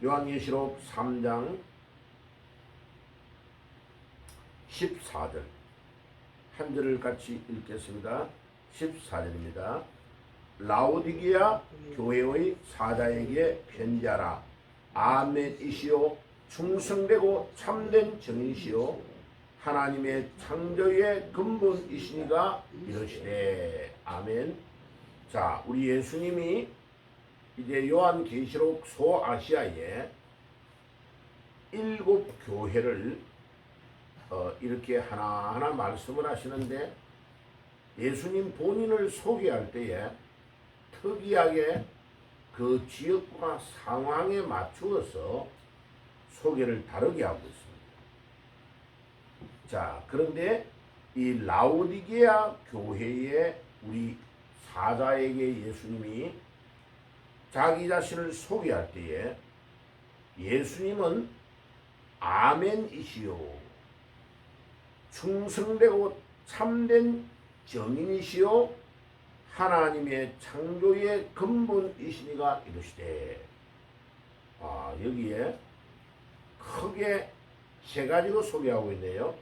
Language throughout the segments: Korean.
요한계시록 3장 14절 한 절을 같이 읽겠습니다. 14절입니다. 라오디게아 교회의 사자에게 편지하라. 아멘이시오 충성되고 참된 정인이시오 하나님의 창조의 근본이시니가 이러시되 아멘. 자, 우리 예수님이 이제 요한계시록 소아시아에 7 교회를 이렇게 하나하나 말씀을 하시는데, 예수님 본인을 소개할 때에 특이하게 그 지역과 상황에 맞추어서 소개를 다르게 하고 있습니다. 자, 그런데 이 라오디게아 교회의 우리 사자에게 예수님이 자기 자신을 소개할 때에 예수님은 아멘이시오 충성되고 참된 정인이시오 하나님의 창조의 근본이시니가 이르시되. 여기에 크게 세 가지로 소개하고 있네요.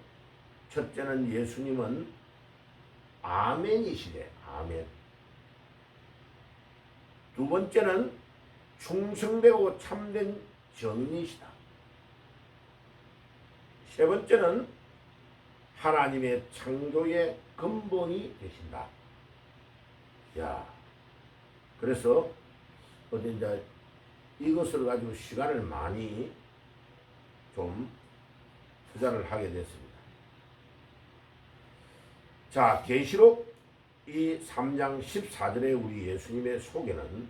첫째는 예수님은 아멘이시래. 아멘. 두 번째는 충성되고 참된 정인이시다. 세 번째는 하나님의 창조의 근본이 되신다. 야, 그래서 어디 이제 이것을 가지고 시간을 많이 좀 투자를 하게 됐습니다. 자, 계시록 이 3장 14절의 우리 예수님의 소개는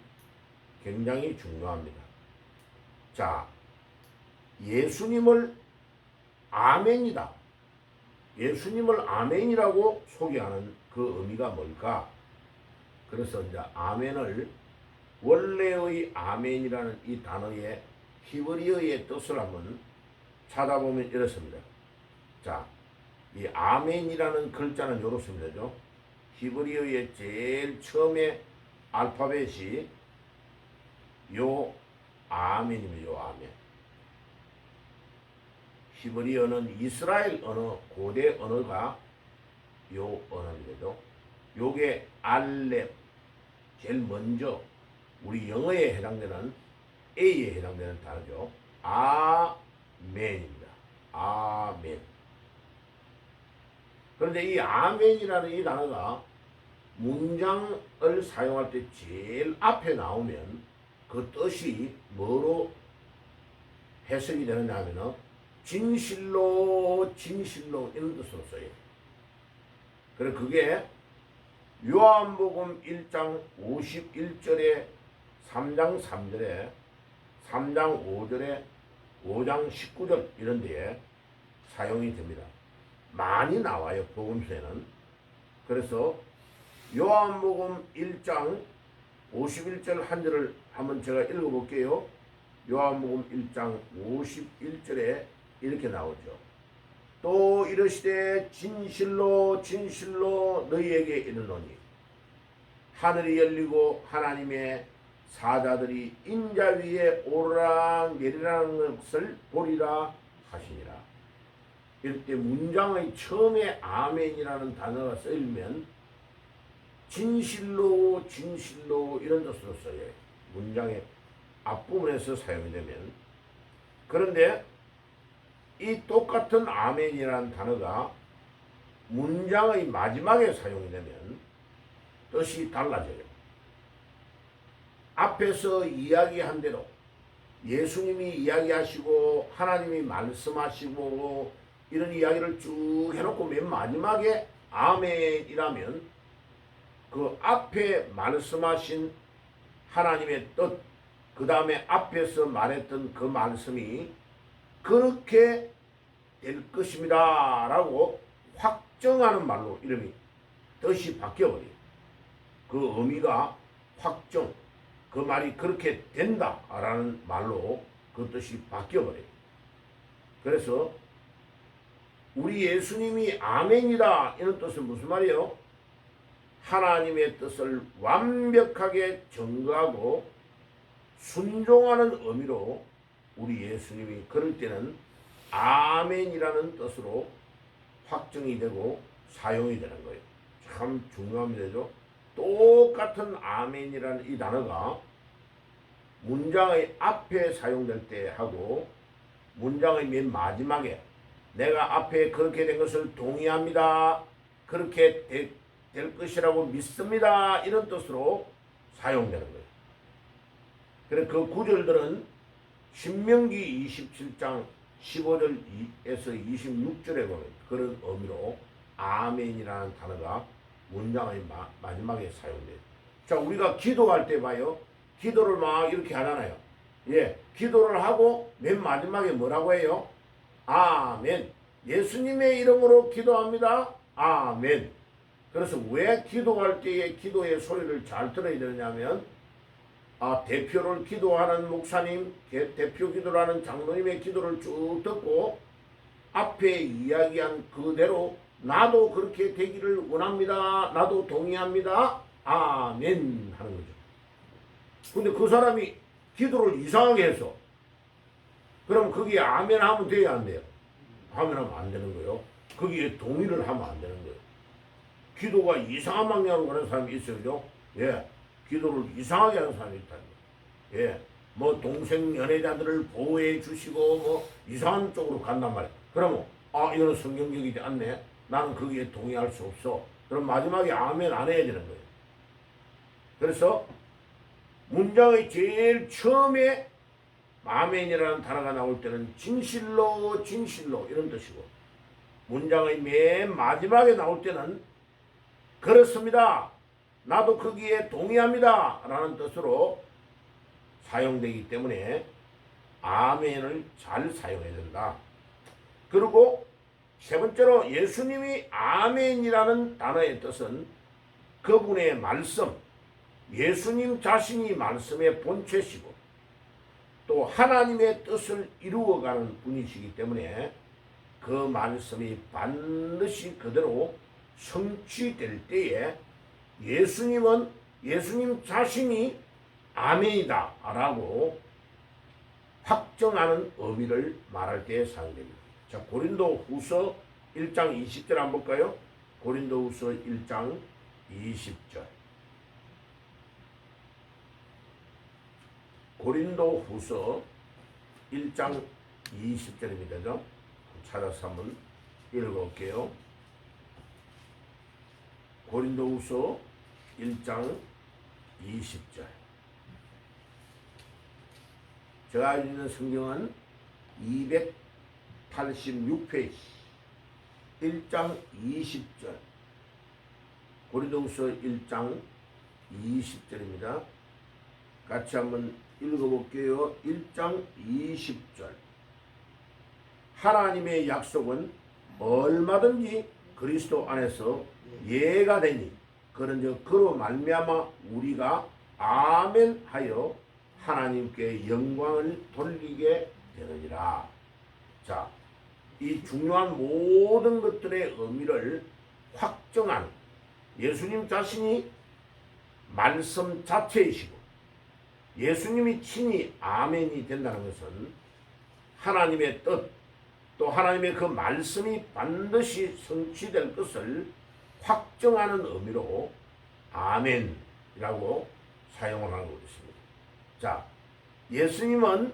굉장히 중요합니다. 자, 예수님을 아멘이다. 예수님을 아멘이라고 소개하는 그 의미가 뭘까? 그래서 이제 아멘을 원래의 아멘이라는 이 단어의 히브리어의 뜻을 한번 찾아보면 이렇습니다. 자, 이 아멘이라는 글자는 이렇습니다. 히브리어의 제일 처음에 알파벳이 요 아멘입니다. 요 아멘. 히브리어는 이스라엘 언어, 고대 언어가 요 언어입니다. 요게 알렙, 제일 먼저 우리 영어에 해당되는 A에 해당되는 단어죠. 아멘입니다. 아멘. 그런데 이 아멘이라는 이 단어가 문장을 사용할 때 제일 앞에 나오면 그 뜻이 뭐로 해석이 되느냐 하면은 진실로 진실로 이런 뜻으로 써요. 그래 그게 요한복음 1장 51절에 3장 3절에 3장 5절에 5장 19절 이런 데에 사용이 됩니다. 많이 나와요, 복음서에는. 그래서 요한복음 1장 51절 한 절을 한번 제가 읽어볼게요. 요한복음 1장 51절에 이렇게 나오죠. 또 이르시되 진실로 진실로 너희에게 이르노니 하늘이 열리고 하나님의 사자들이 인자 위에 오르락 내리라는 것을 보리라 하시니라. 이럴 때 문장의 처음에 아멘이라는 단어가 쓰이면 진실로 진실로 이런 뜻으로 써요. 문장의 앞부분에서 사용이 되면. 그런데 이 똑같은 아멘이라는 단어가 문장의 마지막에 사용이 되면 뜻이 달라져요. 앞에서 이야기한 대로 예수님이 이야기하시고 하나님이 말씀하시고 이런 이야기를 쭉 해놓고 맨 마지막에 아멘이라면 그 앞에 말씀하신 하나님의 뜻, 그 다음에 앞에서 말했던 그 말씀이 그렇게 될 것입니다 라고 확정하는 말로 이름이 뜻이 바뀌어버려요. 그 의미가 확정, 그 말이 그렇게 된다 라는 말로 그 뜻이 바뀌어버려요. 그래서 우리 예수님이 아멘이다 이런 뜻은 무슨 말이에요? 하나님의 뜻을 완벽하게 전가하고 순종하는 의미로 우리 예수님이 그럴 때는 아멘이라는 뜻으로 확정이 되고 사용이 되는 거예요. 참 중요합니다. 똑같은 아멘이라는 이 단어가 문장의 앞에 사용될 때 하고 문장의 맨 마지막에 내가 앞에 그렇게 된 것을 동의합니다. 그렇게 될 것이라고 믿습니다. 이런 뜻으로 사용되는 거예요. 그래서 그 구절들은 신명기 27장 15절에서 26절에 보면 그런 의미로 아멘이라는 단어가 문장의 마지막에 사용돼요. 자, 우리가 기도할 때 봐요. 기도를 막 이렇게 하잖아요. 예, 기도를 하고 맨 마지막에 뭐라고 해요? 아멘. 예수님의 이름으로 기도합니다. 아멘. 그래서 왜 기도할 때에 기도의 소리를 잘 들어야 되느냐면 대표를 기도하는 목사님, 대표 기도를 하는 장로님의 기도를 쭉 듣고 앞에 이야기한 그대로 나도 그렇게 되기를 원합니다. 나도 동의합니다. 아멘 하는 거죠. 근데 그 사람이 기도를 이상하게 해서 그럼 거기에 아멘 하면 돼야 안 돼요? 아멘 하면 안 되는 거예요. 거기에 동의를 하면 안 되는 거예요. 기도가 이상한 방향으로 가는 사람이 있어요. 예. 기도를 이상하게 하는 사람이 있다는 거예요. 예. 뭐 동생 연애자들을 보호해 주시고 뭐 이상한 쪽으로 간단 말이에요. 그러면 이거는 성경적이지 않네. 나는 거기에 동의할 수 없어. 그럼 마지막에 아멘 안 해야 되는 거예요. 그래서 문장의 제일 처음에 아멘이라는 단어가 나올 때는 진실로 진실로 이런 뜻이고 문장의 맨 마지막에 나올 때는 그렇습니다. 나도 거기에 동의합니다. 라는 뜻으로 사용되기 때문에 아멘을 잘 사용해야 된다. 그리고 세 번째로 예수님이 아멘이라는 단어의 뜻은 그분의 말씀, 예수님 자신이 말씀의 본체시고 또 하나님의 뜻을 이루어가는 분이시기 때문에 그 말씀이 반드시 그대로 성취될 때에 예수님 자신이 아멘이다 라고 확정하는 의미를 말할 때 사용됩니다. 자, 고린도 후서 1장 20절 한번 볼까요? 고린도 후서 1장 20절. 고린도 후서 1장 20절입니다. 찾아서 한번 읽어볼게요. 고린도 후서 1장 20절. 제가 알고 있는 성경은 286페이지 1장 20절. 고린도 후서 1장 20절입니다. 같이 한번 읽어볼게요. 1장 20절. 하나님의 약속은 얼마든지 그리스도 안에서 예가 되니 그런즉 그로 말미암아 우리가 아멘 하여 하나님께 영광을 돌리게 되느니라. 자, 이 중요한 모든 것들의 의미를 확정한 예수님 자신이 말씀 자체이시고 예수님이 친히 아멘이 된다는 것은 하나님의 뜻, 또 하나님의 그 말씀이 반드시 성취될 것을 확정하는 의미로 아멘이라고 사용을 하고 있습니다. 자, 예수님은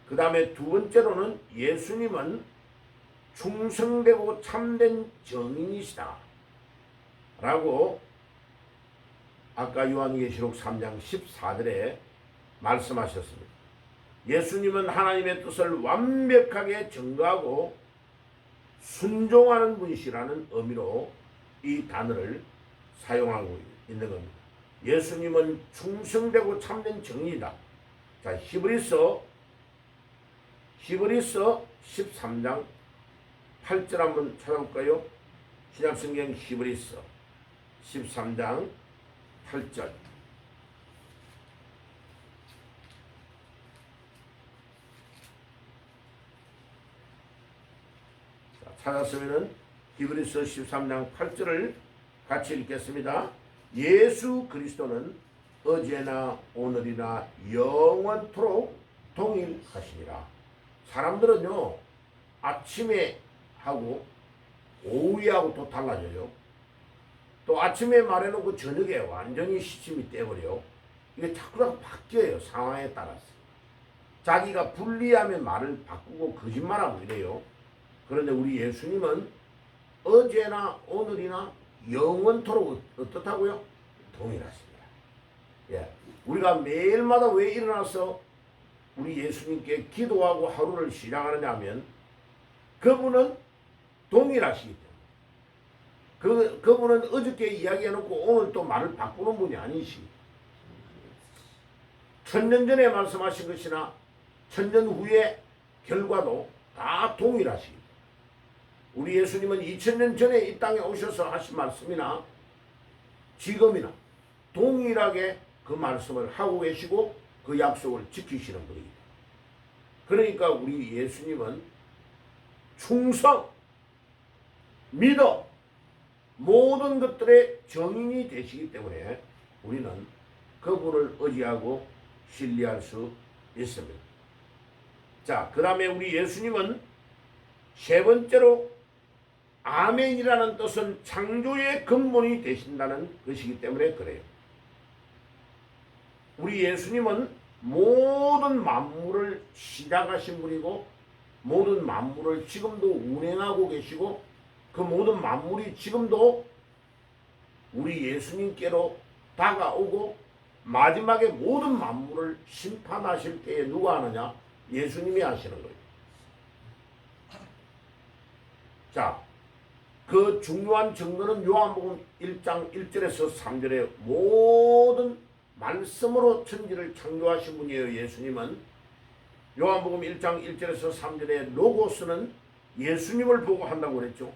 그 다음에 두 번째로는 예수님은 충성되고 참된 정인이시다 라고 아까 요한계시록 3장 14절에 말씀하셨습니다. 예수님은 하나님의 뜻을 완벽하게 증거하고 순종하는 분이시라는 의미로 이 단어를 사용하고 있는 겁니다. 예수님은 충성되고 참된 정의이다. 자, 히브리서 13장 8절 한번 찾아볼까요? 신약성경 히브리서 13장 8절. 찾았으면은 히브리서 13장 8절을 같이 읽겠습니다. 예수 그리스도는 어제나 오늘이나 영원토록 동일하시니라. 사람들은요, 아침에 하고 오후에 하고 또 달라져요. 또 아침에 말해놓고 저녁에 완전히 시침이 떼버려. 이게 자꾸 바뀌어요. 상황에 따라서. 자기가 불리하면 말을 바꾸고 거짓말하고 이래요. 그런데 우리 예수님은 어제나 오늘이나 영원토록 어떻다고요? 동일하십니다. 예. 우리가 매일마다 왜 일어나서 우리 예수님께 기도하고 하루를 시작하느냐 하면 그분은 동일하시기 때문에. 그분은 어저께 이야기해놓고 오늘 또 말을 바꾸는 분이 아니시. 천년 전에 말씀하신 것이나 천년 후의 결과도 다 동일하시기. 우리 예수님은 2000년 전에 이 땅에 오셔서 하신 말씀이나 지금이나 동일하게 그 말씀을 하고 계시고 그 약속을 지키시는 분입니다. 그러니까 우리 예수님은 충성, 믿어, 모든 것들의 정인이 되시기 때문에 우리는 그분을 의지하고 신뢰할 수 있습니다. 자, 그 다음에 우리 예수님은 세 번째로 아멘이라는 뜻은 창조의 근본이 되신다는 것이기 때문에 그래요. 우리 예수님은 모든 만물을 시작하신 분이고 모든 만물을 지금도 운행하고 계시고 그 모든 만물이 지금도 우리 예수님께로 다가오고 마지막에 모든 만물을 심판하실 때에 누가 하느냐? 예수님이 하시는 거예요. 자, 그 중요한 증거는 요한복음 1장 1절에서 3절에 모든 말씀으로 천지를 창조하신 분이에요. 예수님은 요한복음 1장 1절에서 3절에 로고스는 예수님을 보고 한다고 그랬죠.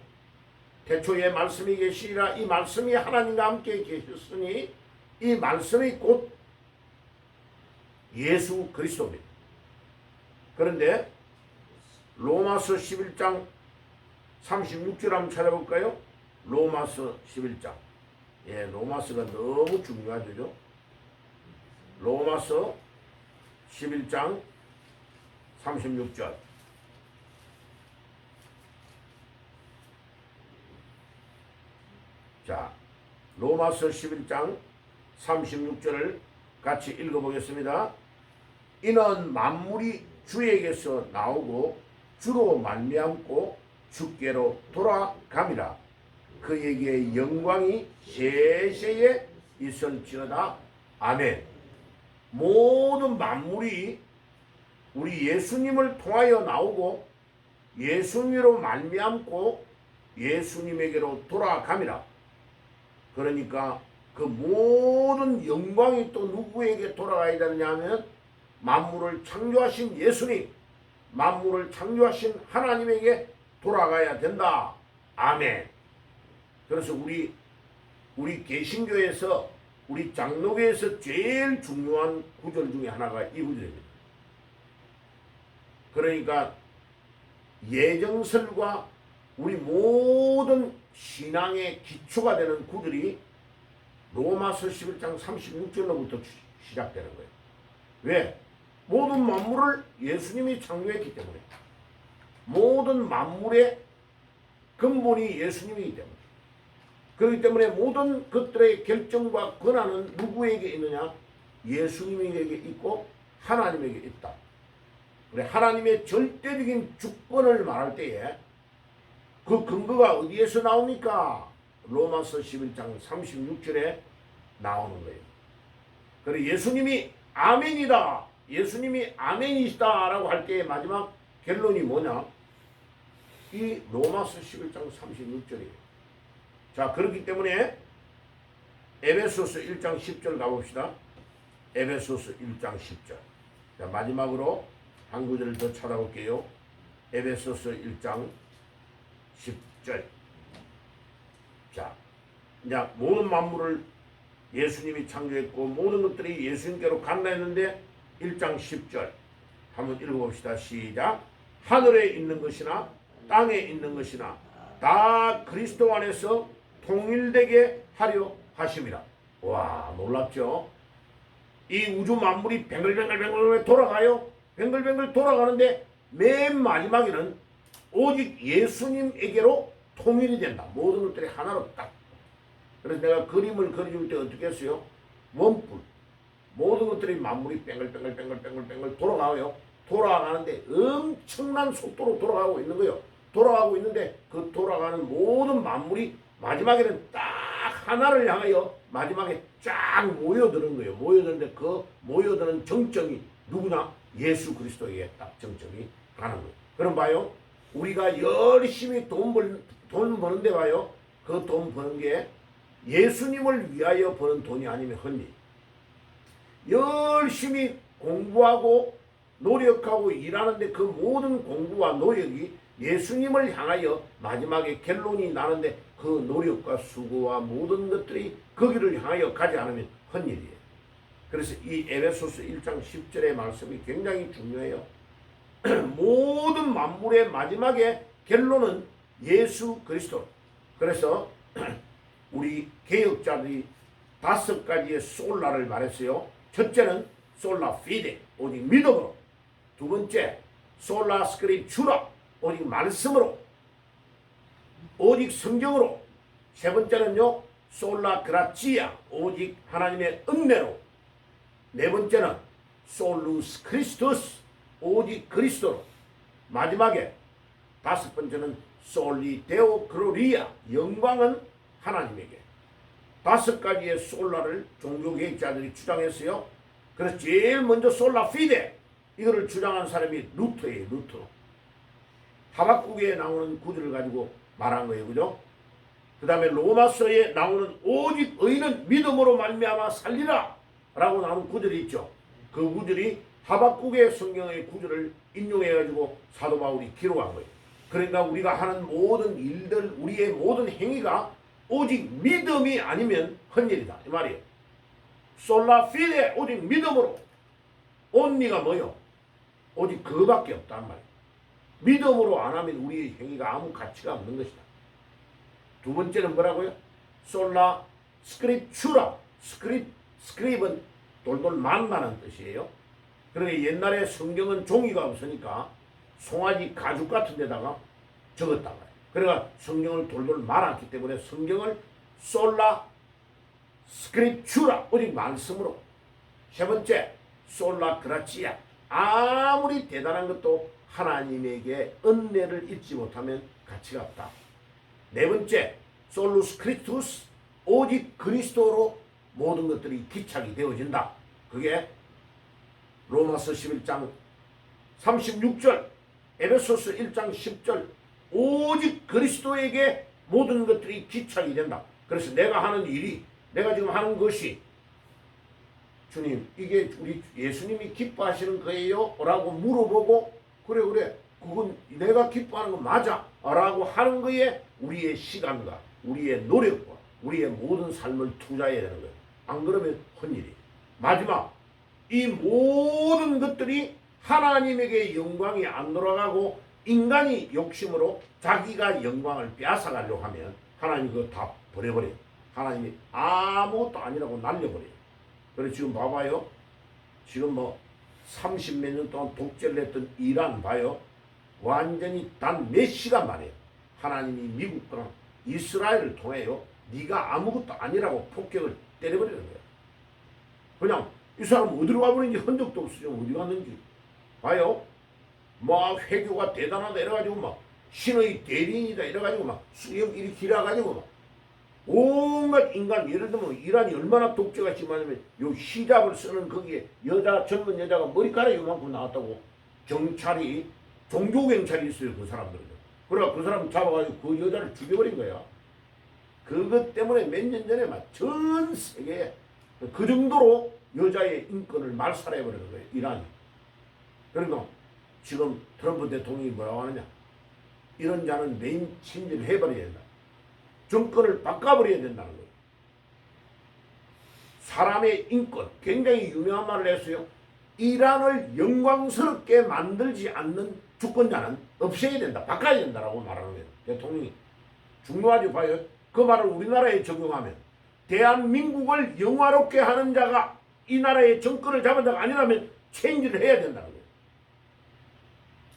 태초에 말씀이 계시니라. 이 말씀이 하나님과 함께 계셨으니 이 말씀이 곧 예수 그리스도입니다. 그런데 로마서 11장 36절 한번 찾아볼까요? 로마서 11장. 예, 로마서가 너무 중요하죠. 로마서 11장 36절. 자, 로마서 11장 36절을 같이 읽어보겠습니다. 이는 만물이 주에게서 나오고 주로 말미암고 주께로 돌아감이라. 그에게 영광이 세세에 있을지어다. 아멘. 모든 만물이 우리 예수님을 통하여 나오고 예수님으로 말미암고 예수님에게로 돌아감이라. 그러니까 그 모든 영광이 또 누구에게 돌아가야 되느냐 하면 만물을 창조하신 예수님, 만물을 창조하신 하나님에게 돌아가야 된다. 아멘. 그래서 우리 개신교에서 우리 장로교에서 제일 중요한 구절 중에 하나가 이 구절입니다. 그러니까 예정설과 우리 모든 신앙의 기초가 되는 구절이 로마서 11장 36절로부터 시작되는 거예요. 왜? 모든 만물을 예수님이 창조했기 때문에. 모든 만물의 근본이 예수님이기 때문에. 그렇기 때문에 모든 것들의 결정과 권한은 누구에게 있느냐? 예수님에게 있고 하나님에게 있다. 그래, 하나님의 절대적인 주권을 말할 때에 그 근거가 어디에서 나옵니까? 로마서 11장 36절에 나오는 거예요. 그래, 예수님이 아멘이다. 예수님이 아멘이시다 라고 할 때의 마지막 결론이 뭐냐? 이 로마서 11장 36절이에요. 자, 그렇기 때문에 에베소서 1장 10절 가봅시다. 에베소서 1장 10절. 자, 마지막으로 한 구절을 더 찾아볼게요. 에베소서 1장 10절. 자, 이제 모든 만물을 예수님이 창조했고 모든 것들이 예수님께로 간다 했는데 1장 10절 한번 읽어봅시다. 시작. 하늘에 있는 것이나 땅에 있는 것이나 다 그리스도 안에서 통일되게 하려 하심이라. 와, 놀랍죠? 이 우주 만물이 뱅글뱅글뱅글 돌아가요? 뱅글뱅글 돌아가는데 맨 마지막에는 오직 예수님에게로 통일이 된다. 모든 것들이 하나로 딱. 그래서 내가 그림을 그려줄 때 어떻게 했어요? 원뿔. 모든 것들이 만물이 뱅글뱅글 돌아가요. 돌아가는데 엄청난 속도로 돌아가고 있는 거예요. 돌아가고 있는데 그 돌아가는 모든 만물이 마지막에는 딱 하나를 향하여 마지막에 쫙 모여드는 거예요. 모여드는데 그 모여드는 정점이 누구나 예수 그리스도에게 딱 정점이 가는 거예요. 그럼 봐요. 우리가 열심히 돈 버는데 봐요. 그 돈 버는 게 예수님을 위하여 버는 돈이 아니면 헛일. 열심히 공부하고 노력하고 일하는데 그 모든 공부와 노력이 예수님을 향하여 마지막에 결론이 나는데 그 노력과 수고와 모든 것들이 거기를 향하여 가지 않으면 헛일이에요. 그래서 이 에베소서 1장 10절의 말씀이 굉장히 중요해요. 모든 만물의 마지막에 결론은 예수 그리스도. 그래서 우리 개혁자들이 5가지의 솔라를 말했어요. 첫째는 솔라 피데, 오직 믿음으로. 두 번째, 솔라 스크립추라, 오직 말씀으로, 오직 성경으로. 세 번째는요, 솔라 그라치아, 오직 하나님의 은혜로. 네 번째는 솔루스 크리스토스, 오직 그리스도로. 마지막에 5번째는 솔리 데오 글로리아, 영광은 하나님에게. 5가지의 솔라를 종교개혁자들이 주장했어요. 그래서 제일 먼저 솔라 피데, 이거를 주장한 사람이 루터예요. 루터. 하박국에 나오는 구절을 가지고 말한 거예요. 그죠? 그 다음에 로마서에 나오는 오직 의인은 믿음으로 말미암아 살리라 라고 나오는 구절이 있죠. 그 구절이 하박국의 성경의 구절을 인용해가지고 사도 바울이 기록한 거예요. 그러니까 우리가 하는 모든 일들, 우리의 모든 행위가 오직 믿음이 아니면 헛일이다 이 말이에요. 솔라 피데, 오직 믿음으로. 온리가 뭐요? 오직 그거밖에 없단 말이에요. 믿음으로 안 하면 우리의 행위가 아무 가치가 없는 것이다. 두 번째는 뭐라고요? 솔라 스크립추라. 스크립은 돌돌 만다는 뜻이에요. 그러니까 옛날에 성경은 종이가 없으니까 송아지 가죽 같은 데다가 적었단 말이에요. 그러니까 성경을 돌돌 말았기 때문에 성경을 솔라 스크립추라, 오직 말씀으로. 세 번째, 솔라 그라치아. 아무리 대단한 것도 하나님에게 은혜를 잊지 못하면 가치가 없다. 네 번째, 솔루스 크리스투스, 오직 그리스도로 모든 것들이 기착이 되어진다. 그게 로마서 11장 36절, 에베소서 1장 10절, 오직 그리스도에게 모든 것들이 기착이 된다. 그래서 내가 하는 일이, 내가 지금 하는 것이 주님, 이게 우리 예수님이 기뻐하시는 거예요? 라고 물어보고, 그래 그건 내가 기뻐하는 거 맞아 라고 하는 거에 우리의 시간과 우리의 노력과 우리의 모든 삶을 투자해야 되는 거예요. 안 그러면 헛일이에요. 마지막, 이 모든 것들이 하나님에게 영광이 안 돌아가고 인간이 욕심으로 자기가 영광을 빼앗아가려고 하면 하나님이 그거 다 버려버려요. 하나님이 아무것도 아니라고 날려버려요. 그래서 지금 봐봐요. 지금 뭐 30몇 년 동안 독재를 했던 이란 봐요. 완전히 단 몇 시간 만에 하나님이 미국과 이스라엘을 통해요. 네가 아무것도 아니라고 폭격을 때려버리는 거예요. 그냥 이 사람 어디로 가버린지 흔적도 없어요. 어디 갔는지. 봐요. 막 회교가 대단하다 이래가지고 막 신의 대리인이다 이래가지고 막 수염 이렇게 길어가지고 막 온갖 인간, 예를 들면 이란이 얼마나 독재가 심하냐면 요 히잡을 쓰는 거기에 젊은 여자가 머리카락이 요만큼 나왔다고 경찰이, 종교경찰이 있어요. 그 사람들은. 그래가 그 사람 잡아가지고 그 여자를 죽여버린 거야. 그것 때문에 몇 년 전에 막 전 세계에 그 정도로 여자의 인권을 말살해버리는 거예요. 이란이. 그러니까 지금 트럼프 대통령이 뭐라고 하느냐. 이런 자는 내임 침입을 해버려야 된다. 정권을 바꿔버려야 된다는 거예요. 사람의 인권, 굉장히 유명한 말을 했어요. 이란을 영광스럽게 만들지 않는 주권자는 없애야 된다, 바꿔야 된다라고 말하는 거예요. 대통령이. 중요하지 봐요. 그 말을 우리나라에 적용하면 대한민국을 영화롭게 하는 자가 이 나라의 정권을 잡은 자가 아니라면 체인지를 해야 된다는 거예요.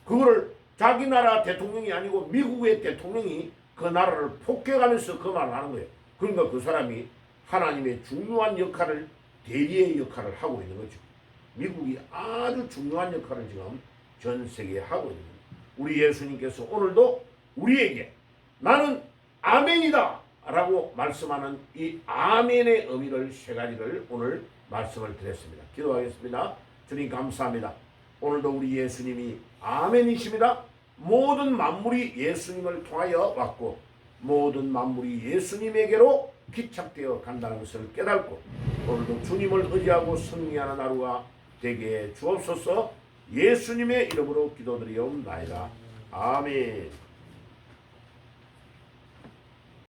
그거를 자기 나라 대통령이 아니고 미국의 대통령이 그 나라를 폭격하면서 그 말을 하는 거예요. 그러니까 그 사람이 하나님의 중요한 역할을, 대리의 역할을 하고 있는 거죠. 미국이 아주 중요한 역할을 지금 전 세계에 하고 있는 거예요. 우리 예수님께서 오늘도 우리에게 나는 아멘이다 라고 말씀하는 이 아멘의 의미를 세 가지를 오늘 말씀을 드렸습니다. 기도하겠습니다. 주님 감사합니다. 오늘도 우리 예수님이 아멘이십니다. 모든 만물이 예수님을 통하여 왔고 모든 만물이 예수님에게로 기착되어 간다는 것을 깨닫고 오늘도 주님을 의지하고 승리하는 하루가 되게 주옵소서. 예수님의 이름으로 기도드리옵나이다. 아멘.